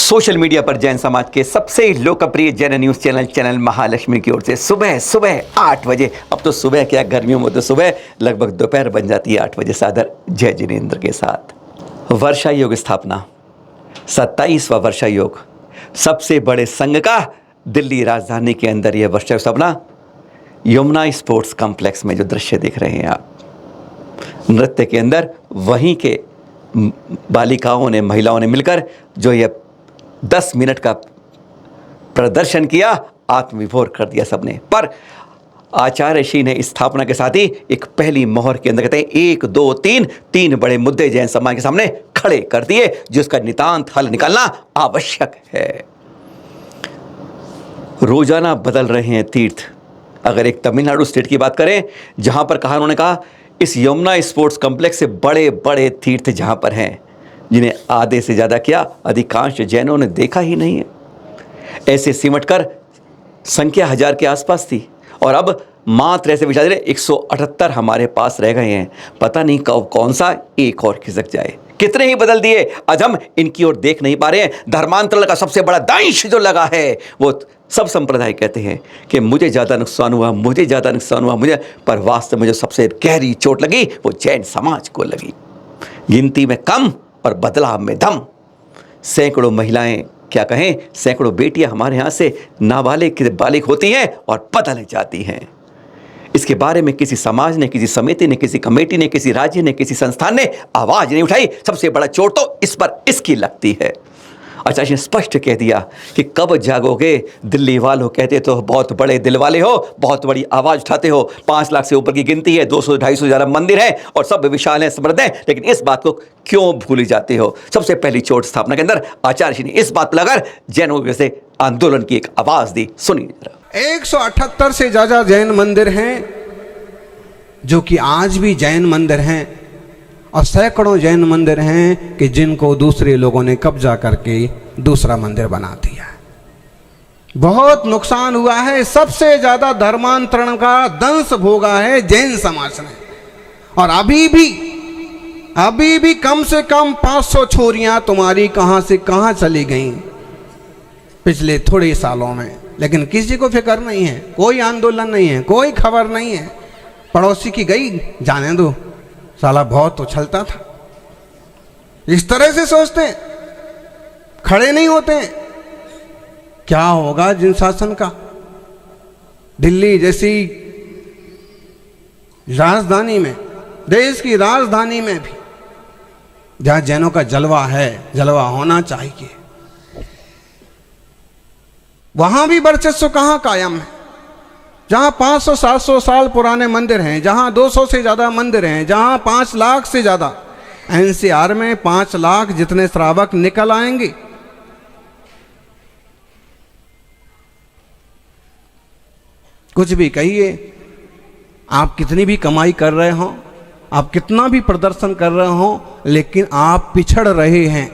Social media पर जैन समाज के सबसे लोकप्रिय जैन न्यूज़ चैनल महालक्ष्मी की ओर से सुबह सुबह 8 बजे, अब तो सुबह क्या गर्मियों में तो सुबह लगभग दोपहर बन जाती है 8 बजे, सादर जय जिनेंद्र के साथ वर्षा योग स्थापना 27वां वर्षा योग, सबसे बड़े संघ का दिल्ली राजधानी के अंदर यह वर्षा स्थापना यमुना स्पोर्ट्स कॉम्प्लेक्स में जो दृश्य देख रहे हैं आप, नृत्य के अंदर वहीं के बालिकाओं ने, महिलाओं ने मिलकर जो ये 10 मिनट का प्रदर्शन किया, आत्मविभोर कर दिया सबने। पर आचार्य श्री ने स्थापना के साथ ही एक पहली मोहर के अंदर कहते हैं 1 2 3 बड़े मुद्दे जैन समाज के सामने खड़े कर दिए, जिसका नितांत हल निकालना आवश्यक है। रोजाना बदल रहे हैं तीर्थ। अगर एक तमिलनाडु स्टेट की बात करें, जहां पर कहा उन्होंने कहा इस यमुना स्पोर्ट्स कॉम्प्लेक्स से बड़े बड़े तीर्थ जहां पर हैं, जिन्हें आधे से ज़्यादा क्या अधिकांश जैनों ने देखा ही नहीं है, ऐसे सिमटकर संख्या 1000 के आसपास थी और अब मात्र ऐसे विचार 178 हमारे पास रह गए हैं। पता नहीं कब कौन सा एक और खिसक जाए। कितने ही बदल दिए, आज हम इनकी ओर देख नहीं पा रहे हैं। धर्मांतरण का सबसे बड़ा दाइश जो लगा है, वो सब संप्रदाय कहते हैं कि मुझे ज़्यादा नुकसान हुआ, मुझे ज़्यादा नुकसान हुआ, मुझे, पर वास्तव में जो सबसे गहरी चोट लगी वो जैन समाज को लगी। गिनती में कम और बदलाव में दम। सैकड़ों महिलाएं, क्या कहें, सैकड़ों बेटियां हमारे यहाँ से नाबालिग बालिग होती हैं और बदल जाती हैं। इसके बारे में किसी समाज ने, किसी समिति ने, किसी कमेटी ने, किसी राज्य ने, किसी संस्थान ने आवाज नहीं उठाई। सबसे बड़ा चोट तो इस पर इसकी लगती है। आचार्य ने स्पष्ट कह दिया कि कब जागोगे दिल्ली वालों, कहते तो बहुत बड़े दिल वाले हो, बहुत बड़ी आवाज उठाते हो। 5 लाख से ऊपर की गिनती है, 200-250 से ज़्यादा मंदिर हैं और सब विशाल हैं, समृद्ध हैं, लेकिन इस बात को क्यों भूल जाते हो। सबसे पहली चोट स्थापना के अंदर आचार्य ने इस बात पर लगाकर जैनों से आंदोलन की एक आवाज दी। सुनिए जरा। 178 से ज्यादा जैन मंदिर हैं जो कि आज भी जैन मंदिर हैं, और सैकड़ों जैन मंदिर हैं कि जिनको दूसरे लोगों ने कब्जा करके दूसरा मंदिर बना दिया है। बहुत नुकसान हुआ है। सबसे ज्यादा धर्मांतरण का दंश भोगा है जैन समाज ने। और अभी भी कम से कम 500 छोरियां तुम्हारी कहां से कहां चली गईं पिछले थोड़े सालों में, लेकिन किसी को फिक्र नहीं है, कोई आंदोलन नहीं है, कोई खबर नहीं है। पड़ोसी की गई, जाने दो, साला बहुत उछलता था। इस तरह से सोचते हैं, खड़े नहीं होते हैं। क्या होगा जिन शासन का। दिल्ली जैसी राजधानी में, देश की राजधानी में भी जहां जैनों का जलवा है, जलवा होना चाहिए, वहां भी वर्चस्व कहां कायम है। जहां 500-700 साल पुराने मंदिर हैं, जहां 200 से ज्यादा मंदिर हैं, जहां 5 लाख से ज्यादा, एनसीआर में 5 लाख जितने श्रावक निकल आएंगे। कुछ भी कहिए, आप कितनी भी कमाई कर रहे हो, आप कितना भी प्रदर्शन कर रहे हो, लेकिन आप पिछड़ रहे हैं।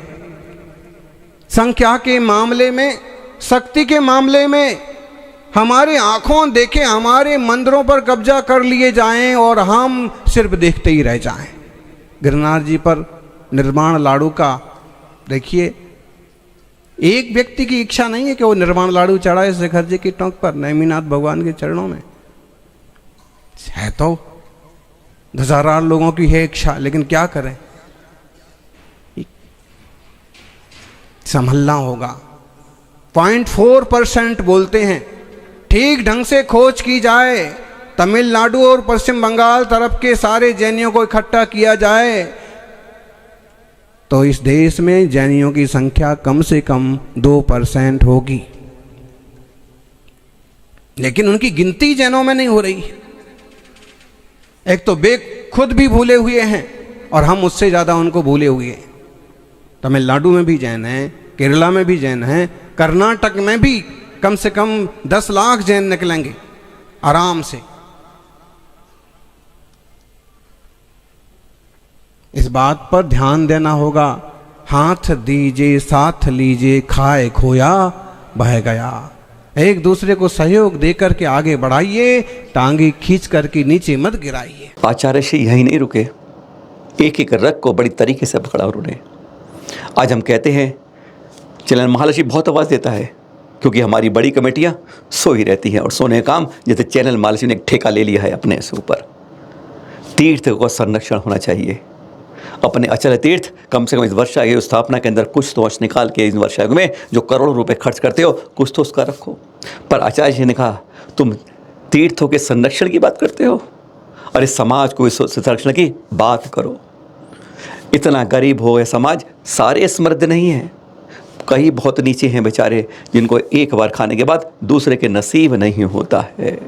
संख्या के मामले में, शक्ति के मामले में हमारी आंखों देखे हमारे मंदिरों पर कब्जा कर लिए जाएं और हम सिर्फ देखते ही रह जाएं। गिरनार जी पर निर्माण लाडू का देखिए, एक व्यक्ति की इच्छा नहीं है कि वो निर्माण लाडू चढ़ाए शेखर जी की टोंक पर, नेमिनाथ भगवान के चरणों में है। तो 10,000 लोगों की है इच्छा, लेकिन क्या करें, संभलना होगा। 0.4% बोलते हैं। ठीक ढंग से खोज की जाए, तमिलनाडु और पश्चिम बंगाल तरफ के सारे जैनियों को इकट्ठा किया जाए, तो इस देश में जैनियों की संख्या कम से कम 2% होगी। लेकिन उनकी गिनती जैनों में नहीं हो रही है। एक तो वे खुद भी भूले हुए हैं और हम उससे ज़्यादा उनको भूले हुए हैं। तमिलनाडु में भी जैन हैं, केरला में भी जैन हैं, कर्नाटक में भी कम से कम 10 लाख जैन निकलेंगे आराम से। इस बात पर ध्यान देना होगा। हाथ दीजिए साथ लीजिए, खाए खोया बह गया। एक दूसरे को सहयोग देकर के आगे बढ़ाइए, टांगे खींच करके नीचे मत गिराइए। आचार्य श्री यहीं नहीं रुके, एक एक रग को बड़ी तरीके से पकड़ा उन्होंने। आज हम कहते हैं चैनल महालक्ष्मी बहुत आवाज़ देता है क्योंकि हमारी बड़ी कमेटियाँ सो ही रहती हैं और सोने का काम जैसे चैनल महालक्ष्मी ने एक ठेका ले लिया है अपने से ऊपर। तीर्थ का संरक्षण होना चाहिए। अपने अचल तीर्थ कम से कम इस वर्षा की स्थापना के अंदर कुछ तो अंश निकाल के इन वर्षा में जो करोड़ों रुपए खर्च करते हो कुछ तो उसका रखो। पर आचार्य जी ने कहा तुम तीर्थों के संरक्षण की बात करते हो, अरे समाज को इस संरक्षण की बात करो। इतना गरीब हो गए समाज, सारे समृद्ध नहीं हैं, कई बहुत नीचे हैं बेचारे जिनको एक बार खाने के बाद दूसरे के नसीब नहीं होता है।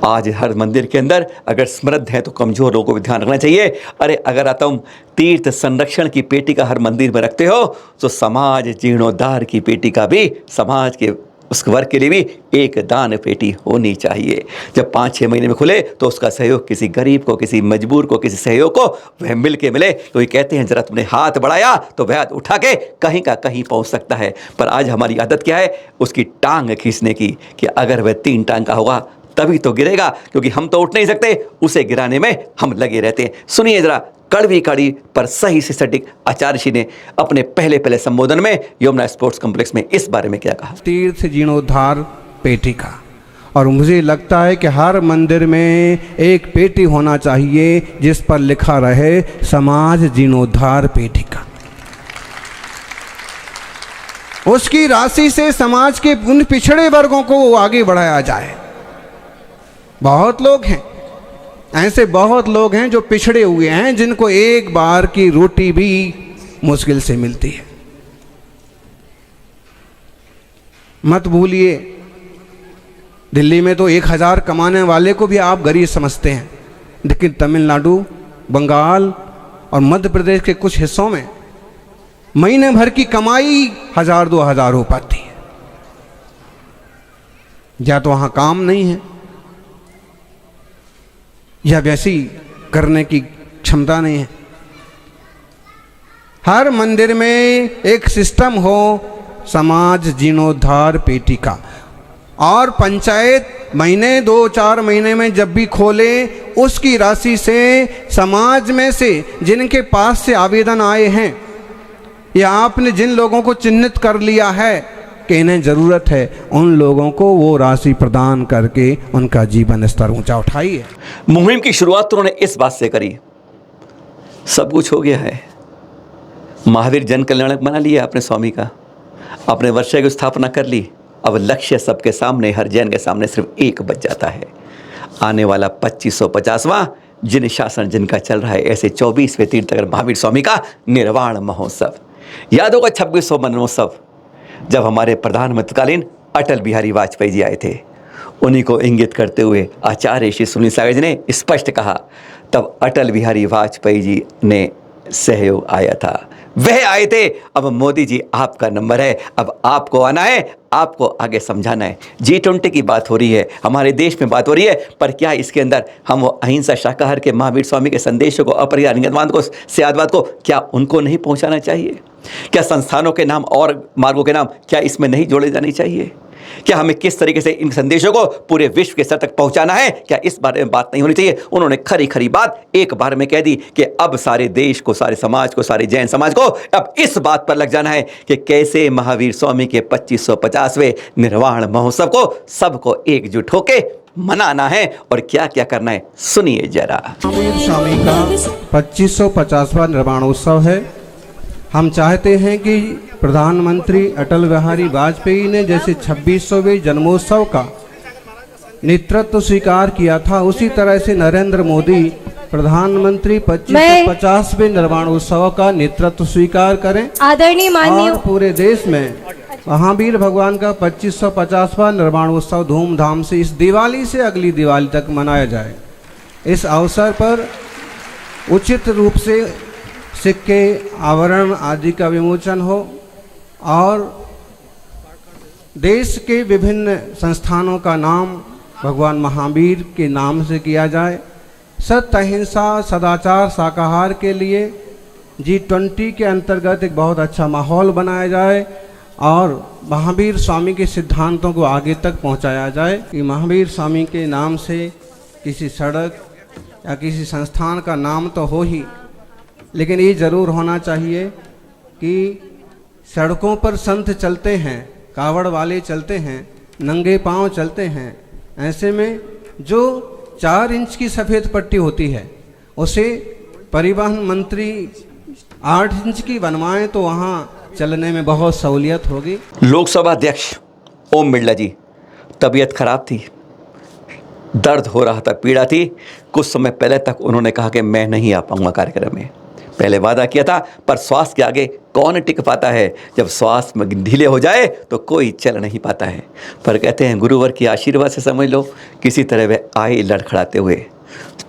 आज हर मंदिर के अंदर अगर समृद्ध है तो कमजोर लोगों को भी ध्यान रखना चाहिए। अरे अगर तुम तीर्थ संरक्षण की पेटी का हर मंदिर में रखते हो तो समाज जीर्णोद्धार की पेटी का भी समाज के उस वर्ग के लिए भी एक दान पेटी होनी चाहिए। जब 5-6 महीने में खुले तो उसका सहयोग किसी गरीब को, किसी मजबूर को, किसी सहयोग को वह मिल के मिले। तो ये कहते हैं जरा तुमने हाथ बढ़ाया तो वह हाथ उठा के कहीं का कहीं पहुंच सकता है। पर आज हमारी आदत क्या है, उसकी टांग खींचने की, कि अगर वह 3 टांग का होगा तभी तो गिरेगा, क्योंकि हम तो उठ नहीं सकते, उसे गिराने में हम लगे रहते हैं। सुनिए जरा कड़वी कड़ी पर सही से सटीक आचार्य जी ने अपने पहले संबोधन में यमुना स्पोर्ट्स कॉम्प्लेक्स में इस बारे में क्या कहा। तीर्थ जीर्णोद्धार पेटिका, और मुझे लगता है कि हर मंदिर में एक पेटी होना चाहिए जिस पर लिखा रहे समाज जीर्णोद्धार पेटिका। उसकी राशि से समाज के उन पिछड़े वर्गों को आगे बढ़ाया जाए। बहुत लोग हैं ऐसे, बहुत लोग हैं जो पिछड़े हुए हैं, जिनको एक बार की रोटी भी मुश्किल से मिलती है। मत भूलिए, दिल्ली में तो 1000 कमाने वाले को भी आप गरीब समझते हैं, लेकिन तमिलनाडु, बंगाल और मध्य प्रदेश के कुछ हिस्सों में महीने भर की कमाई 1000-2000 हो पाती है। या तो वहाँ काम नहीं है, या वैसी करने की क्षमता नहीं है। हर मंदिर में एक सिस्टम हो समाज जीर्णोद्धार पेटिका, और पंचायत महीने 2-4 महीने में जब भी खोले उसकी राशि से समाज में से जिनके पास से आवेदन आए हैं, या आपने जिन लोगों को चिन्हित कर लिया है कि इन्हें ज़रूरत है, उन लोगों को वो राशि प्रदान करके उनका जीवन स्तर ऊंचा उठाइए। मुहिम की शुरुआत तो उन्होंने इस बात से करी, सब कुछ हो गया है, महावीर जन कल्याणक बना लिया अपने स्वामी का, अपने वर्षा की स्थापना कर ली। अब लक्ष्य सबके सामने, हर जैन के सामने सिर्फ एक बच जाता है, आने वाला 2550वां जिन शासन जिनका चल रहा है, ऐसे 24वें तीर्थंकर महावीर स्वामी का निर्वाण महोत्सव। याद होगा 2600 महोत्सव, जब हमारे प्रधानमंत्रीकालीन अटल बिहारी वाजपेयी जी आए थे, उन्हीं को इंगित करते हुए आचार्य श्री सुनील सागर जी ने स्पष्ट कहा, तब अटल बिहारी वाजपेयी जी ने सहयोग आया था, वह आए थे। अब मोदी जी आपका नंबर है, अब आपको आना है, आपको आगे समझाना है। G20 की बात हो रही है, हमारे देश में बात हो रही है, पर क्या इसके अंदर हम वो अहिंसा शाकाहार के महावीर स्वामी के संदेशों को, अपरिहार्यवाद को, स्यादवाद को, क्या उनको नहीं पहुंचाना चाहिए? क्या संस्थानों के नाम और मार्गों के नाम क्या इसमें नहीं जोड़े जाने चाहिए? क्या हमें किस तरीके से इन संदेशों को पूरे विश्व के स्तर तक पहुंचाना है, क्या इस बारे में बात नहीं होनी चाहिए? उन्होंने खरी बात एक बार में कह दी कि अब सारे देश को, सारे समाज को, सारे जैन समाज को अब इस बात पर लग जाना है कि कैसे महावीर स्वामी के 2550वें निर्वाण महोत्सव को सबको एकजुट होके मनाना है और क्या क्या करना है। सुनिए जरा। महावीर स्वामी का 2550वां निर्वाणोत्सव है। हम चाहते हैं कि प्रधानमंत्री अटल बिहारी वाजपेयी ने जैसे 2600वें जन्मोत्सव का नेतृत्व स्वीकार किया था, उसी तरह से नरेंद्र मोदी प्रधानमंत्री 2550वें निर्वाणोत्सव का नेतृत्व स्वीकार करें। आदरणीय माननीय और पूरे देश में महावीर भगवान का 2550वां निर्वाणोत्सव धूमधाम से इस दिवाली से अगली दिवाली तक मनाया जाए। इस अवसर पर उचित रूप से सिक्के, आवरण आदि का विमोचन हो और देश के विभिन्न संस्थानों का नाम भगवान महावीर के नाम से किया जाए। सत्य, अहिंसा, सदाचार, शाकाहार के लिए G20 के अंतर्गत एक बहुत अच्छा माहौल बनाया जाए और महावीर स्वामी के सिद्धांतों को आगे तक पहुंचाया जाए। कि महावीर स्वामी के नाम से किसी सड़क या किसी संस्थान का नाम तो हो ही, लेकिन ये ज़रूर होना चाहिए कि सड़कों पर संत चलते हैं, कावड़ वाले चलते हैं, नंगे पांव चलते हैं। ऐसे में जो 4 इंच की सफ़ेद पट्टी होती है उसे परिवहन मंत्री 8 इंच की बनवाएं तो वहाँ चलने में बहुत सहूलियत होगी। लोकसभा अध्यक्ष ओम बिरला जी, तबीयत खराब थी, दर्द हो रहा था, पीड़ा थी। कुछ समय पहले तक उन्होंने कहा कि मैं नहीं आ पाऊंगा कार्यक्रम में। पहले वादा किया था, पर स्वास्थ्य के आगे कौन टिक पाता है। जब स्वास्थ्य में ढीले हो जाए तो कोई चल नहीं पाता है। पर कहते हैं गुरुवर की आशीर्वाद से समझ लो, किसी तरह वे आए लड़खड़ाते हुए।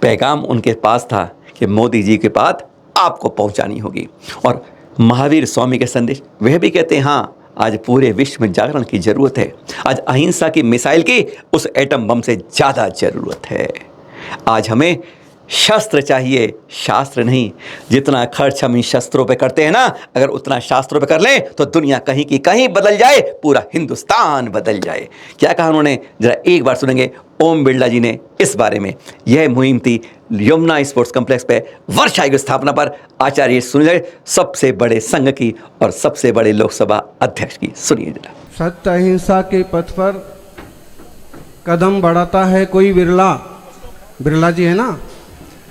पैगाम उनके पास था कि मोदी जी के बात आपको पहुंचानी होगी। और महावीर स्वामी के संदेश, वह भी कहते हैं हाँ, आज पूरे विश्व में जागरण की जरूरत है। आज अहिंसा की मिसाइल की उस एटम बम से ज़्यादा जरूरत है। आज हमें शस्त्र चाहिए, शास्त्र नहीं। जितना खर्च हम इन शस्त्रों पे करते हैं ना, अगर उतना शास्त्रों पे कर लें तो दुनिया कहीं की कहीं बदल जाए, पूरा हिंदुस्तान बदल जाए। क्या कहा उन्होंने, जरा एक बार सुनेंगे ओम बिरला जी ने इस बारे में। यह मुहिम थी यमुना स्पोर्ट्स कॉम्प्लेक्स पे वर्षा की स्थापना पर आचार्य सुनील, सबसे बड़े संघ की और सबसे बड़े लोकसभा अध्यक्ष की। सुनिए जरा। सत्य अहिंसा के पथ पर कदम बढ़ाता है कोई बिरला, बिरला जी है ना।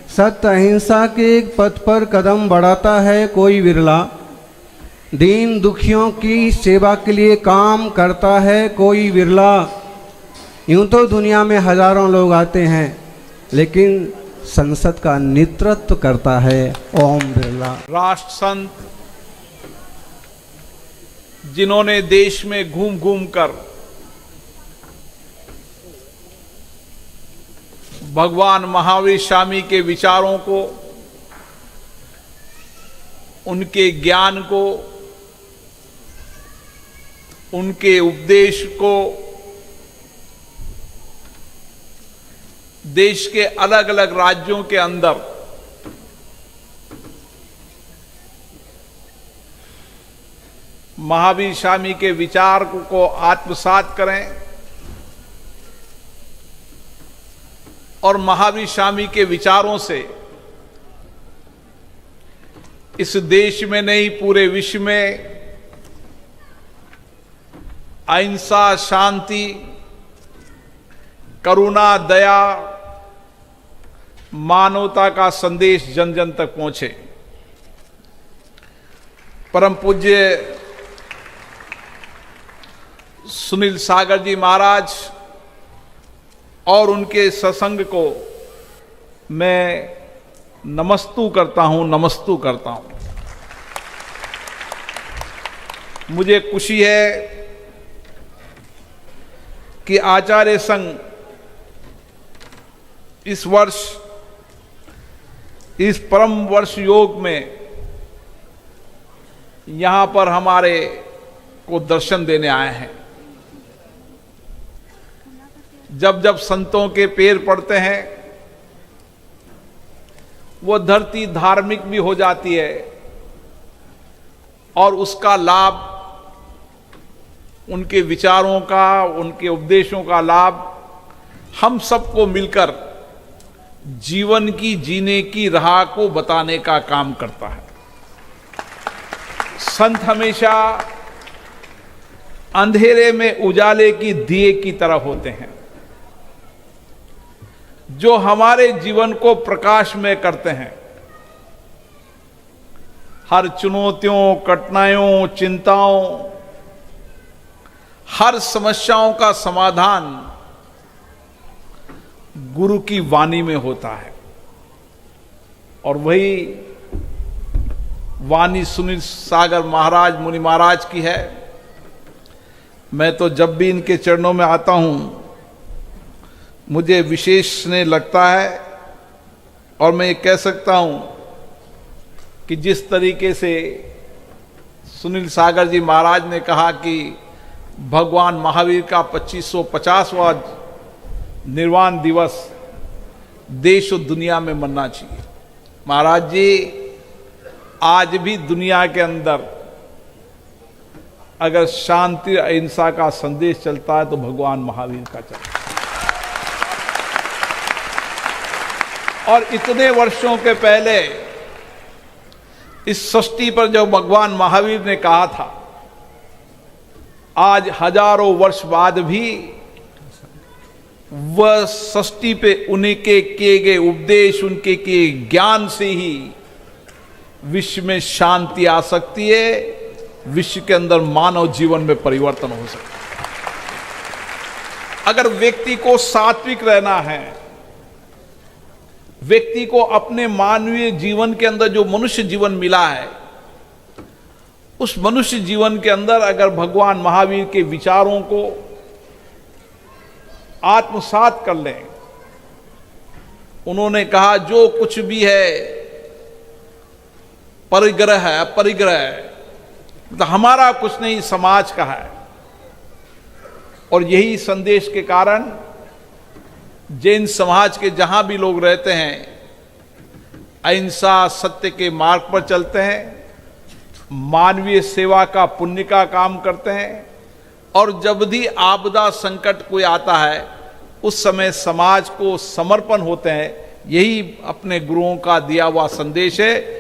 सत्य अहिंसा के पथ पर कदम बढ़ाता है कोई बिरला, दीन दुखियों की सेवा के लिए काम करता है कोई बिरला। यूं तो दुनिया में हजारों लोग आते हैं, लेकिन संसद का नेतृत्व करता है ओम बिरला। राष्ट्र संत जिन्होंने देश में घूम घूम कर भगवान महावीर स्वामी के विचारों को, उनके ज्ञान को, उनके उपदेश को देश के अलग अलग राज्यों के अंदर महावीर स्वामी के विचार को आत्मसात करें और महावीर स्वामी के विचारों से इस देश में नहीं पूरे विश्व में अहिंसा, शांति, करुणा, दया, मानवता का संदेश जन जन तक पहुंचे। परम पूज्य सुनील सागर जी महाराज और उनके सत्संग को मैं नमस्तु करता हूं। मुझे खुशी है कि आचार्य संघ इस वर्ष, इस परम वर्ष योग में यहां पर हमारे को दर्शन देने आए हैं। जब जब संतों के पैर पड़ते हैं वो धरती धार्मिक भी हो जाती है और उसका लाभ, उनके विचारों का, उनके उपदेशों का लाभ हम सबको मिलकर जीवन की जीने की राह को बताने का काम करता है। संत हमेशा अंधेरे में उजाले की दिए की तरह होते हैं, जो हमारे जीवन को प्रकाशमय करते हैं। हर चुनौतियों, कठिनाइयों, चिंताओं, हर समस्याओं का समाधान गुरु की वाणी में होता है और वही वाणी सुनील सागर महाराज, मुनि महाराज की है। मैं तो जब भी इनके चरणों में आता हूं मुझे विशेष स्नेह लगता है और मैं ये कह सकता हूं कि जिस तरीके से सुनील सागर जी महाराज ने कहा कि भगवान महावीर का 2550वां निर्वाण दिवस देश और दुनिया में मनाना चाहिए। महाराज जी, आज भी दुनिया के अंदर अगर शांति अहिंसा का संदेश चलता है तो भगवान महावीर का चलता है। और इतने वर्षों के पहले इस सृष्टि पर जो भगवान महावीर ने कहा था आज हजारों वर्ष बाद भी वह षष्ठी पे उन्हीं के किए गए उपदेश, उनके किए ज्ञान से ही विश्व में शांति आ सकती है, विश्व के अंदर मानव जीवन में परिवर्तन हो सकता है। अगर व्यक्ति को सात्विक रहना है, व्यक्ति को अपने मानवीय जीवन के अंदर जो मनुष्य जीवन मिला है, उस मनुष्य जीवन के अंदर अगर भगवान महावीर के विचारों को आत्मसात कर लें, उन्होंने कहा जो कुछ भी है परिग्रह है, अपरिग्रह है, तो हमारा कुछ नहीं, समाज का है। और यही संदेश के कारण जैन समाज के जहां भी लोग रहते हैं, अहिंसा सत्य के मार्ग पर चलते हैं, मानवीय सेवा का पुण्य का काम करते हैं, और जब भी आपदा संकट कोई आता है उस समय समाज को समर्पण होते हैं। यही अपने गुरुओं का दिया हुआ संदेश है।